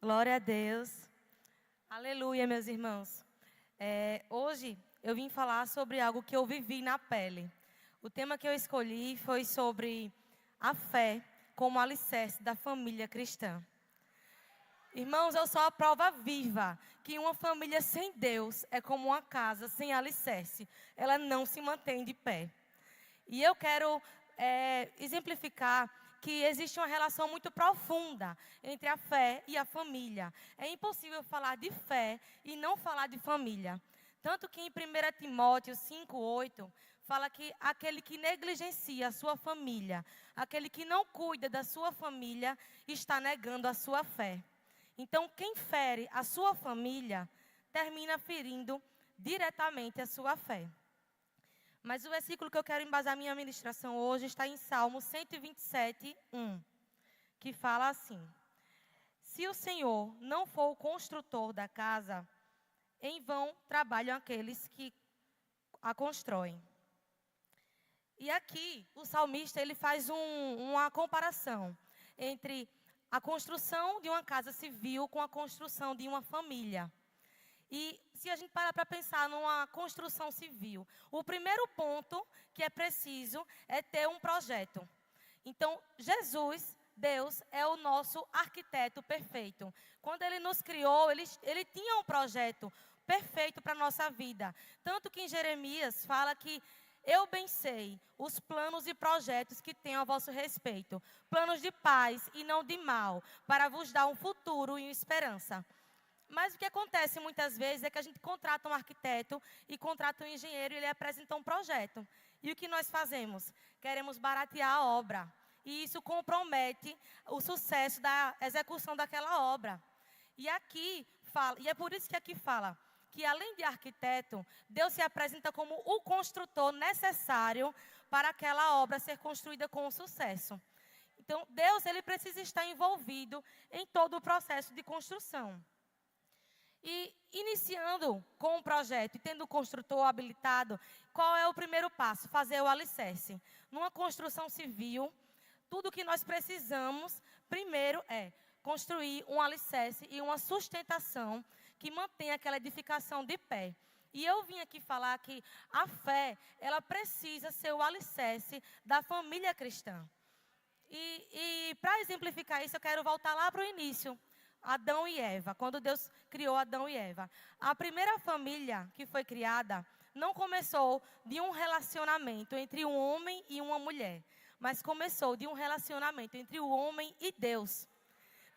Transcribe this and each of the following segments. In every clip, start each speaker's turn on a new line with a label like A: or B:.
A: Glória a Deus. Aleluia, meus irmãos. Hoje eu vim falar sobre algo que eu vivi na pele. O tema que eu escolhi foi sobre a fé como alicerce da família cristã. Irmãos, eu sou a prova viva que uma família sem Deus é como uma casa sem alicerce. Ela não se mantém de pé. E eu quero exemplificar que existe uma relação muito profunda entre a fé e a família. É impossível falar de fé e não falar de família. Tanto que em 1 Timóteo 5:8 fala que aquele que negligencia a sua família, aquele que não cuida da sua família, está negando a sua fé. Então, quem fere a sua família, termina ferindo diretamente a sua fé. Mas o versículo que eu quero embasar minha ministração hoje está em Salmo 127:1, que fala assim: Se o Senhor não for o construtor da casa, em vão trabalham aqueles que a constroem. E aqui, o salmista ele faz uma comparação entre a construção de uma casa civil com a construção de uma família. E se a gente parar para pensar numa construção civil, o primeiro ponto que é preciso é ter um projeto. Então, Jesus, Deus, é o nosso arquiteto perfeito. Quando Ele nos criou, Ele tinha um projeto perfeito para a nossa vida. Tanto que em Jeremias fala que eu bem sei os planos e projetos que tenho a vosso respeito. Planos de paz e não de mal, para vos dar um futuro e uma esperança. Mas o que acontece muitas vezes é que a gente contrata um arquiteto e contrata um engenheiro e ele apresenta um projeto. E o que nós fazemos? Queremos baratear a obra. E isso compromete o sucesso da execução daquela obra. E aqui fala, e é por isso que aqui fala que além de arquiteto, Deus se apresenta como o construtor necessário para aquela obra ser construída com sucesso. Então, Deus ele precisa estar envolvido em todo o processo de construção. E iniciando com o projeto e tendo o construtor habilitado, qual é o primeiro passo? Fazer o alicerce. Numa construção civil, tudo que nós precisamos, primeiro é construir um alicerce e uma sustentação que mantenha aquela edificação de pé. E eu vim aqui falar que a fé, ela precisa ser o alicerce da família cristã. E para exemplificar isso, eu quero voltar lá para o início. Adão e Eva, quando Deus criou Adão e Eva. A primeira família que foi criada não começou de um relacionamento entre um homem e uma mulher, mas começou de um relacionamento entre o homem e Deus.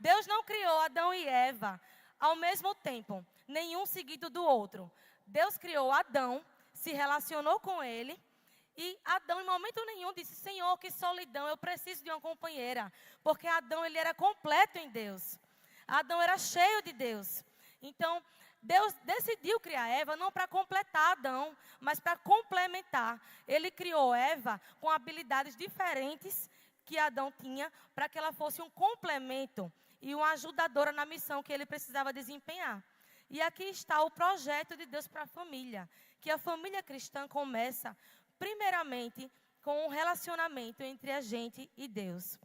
A: Deus não criou Adão e Eva ao mesmo tempo, nenhum seguido do outro. Deus criou Adão, se relacionou com ele, e Adão, em momento nenhum, disse: Senhor, que solidão, eu preciso de uma companheira. Porque Adão, ele era completo em Deus. Adão era cheio de Deus. Então, Deus decidiu criar Eva não para completar Adão, mas para complementar. Ele criou Eva com habilidades diferentes que Adão tinha, para que ela fosse um complemento e uma ajudadora na missão que ele precisava desempenhar. E aqui está o projeto de Deus para a família, que a família cristã começa, primeiramente, com um relacionamento entre a gente e Deus.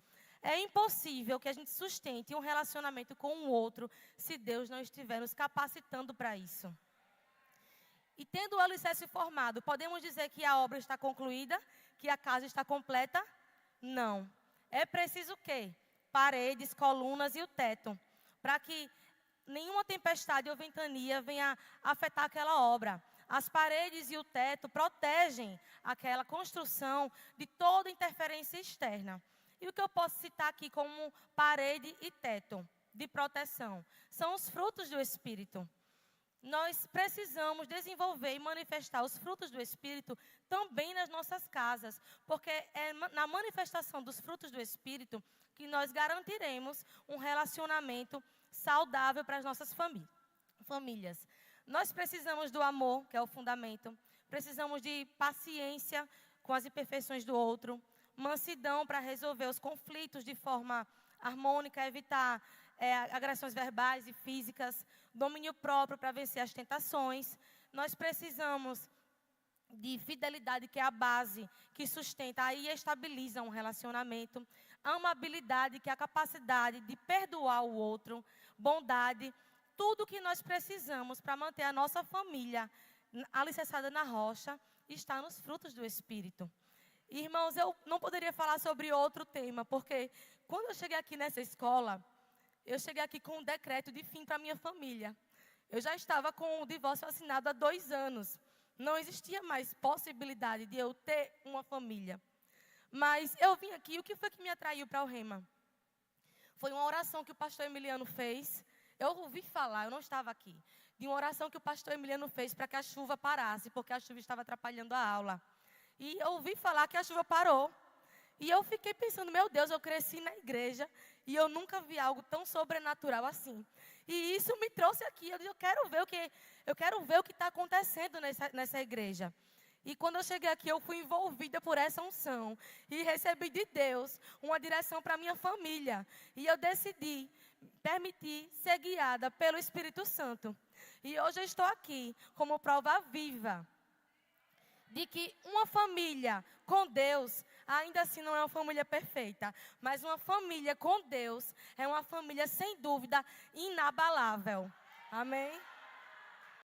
A: É impossível que a gente sustente um relacionamento com o outro se Deus não estiver nos capacitando para isso. E tendo o alicerce formado, podemos dizer que a obra está concluída? Que a casa está completa? Não. É preciso o quê? Paredes, colunas e o teto, para que nenhuma tempestade ou ventania venha afetar aquela obra. As paredes e o teto protegem aquela construção de toda interferência externa. E o que eu posso citar aqui como parede e teto de proteção? São os frutos do Espírito. Nós precisamos desenvolver e manifestar os frutos do Espírito também nas nossas casas. Porque é na manifestação dos frutos do Espírito que nós garantiremos um relacionamento saudável para as nossas famílias. Nós precisamos do amor, que é o fundamento. Precisamos de paciência com as imperfeições do outro. Mansidão para resolver os conflitos de forma harmônica, evitar agressões verbais e físicas, domínio próprio para vencer as tentações. Nós precisamos de fidelidade, que é a base que sustenta e estabiliza um relacionamento. amabilidade, que é a capacidade de perdoar o outro, bondade, tudo que nós precisamos para manter a nossa família alicerçada na rocha, está nos frutos do Espírito. Irmãos, eu não poderia falar sobre outro tema, porque quando eu cheguei aqui nessa escola, eu cheguei aqui com um decreto de fim para a minha família. Eu já estava com o divórcio assinado há 2 anos. Não existia mais possibilidade de eu ter uma família. Mas eu vim aqui, o que foi que me atraiu para o Rema? Foi uma oração que o pastor Emiliano fez. Eu ouvi falar, eu não estava aqui, de uma oração que o pastor Emiliano fez para que a chuva parasse, porque a chuva estava atrapalhando a aula. E eu ouvi falar que a chuva parou. E eu fiquei pensando, meu Deus, eu cresci na igreja e eu nunca vi algo tão sobrenatural assim. E isso me trouxe aqui. Eu disse, eu quero ver o que está acontecendo nessa igreja. E quando eu cheguei aqui, eu fui envolvida por essa unção. E recebi de Deus uma direção para a minha família. E eu decidi permitir ser guiada pelo Espírito Santo. E hoje eu estou aqui como prova viva de que uma família com Deus, ainda assim não é uma família perfeita, mas uma família com Deus é uma família, sem dúvida, inabalável. Amém?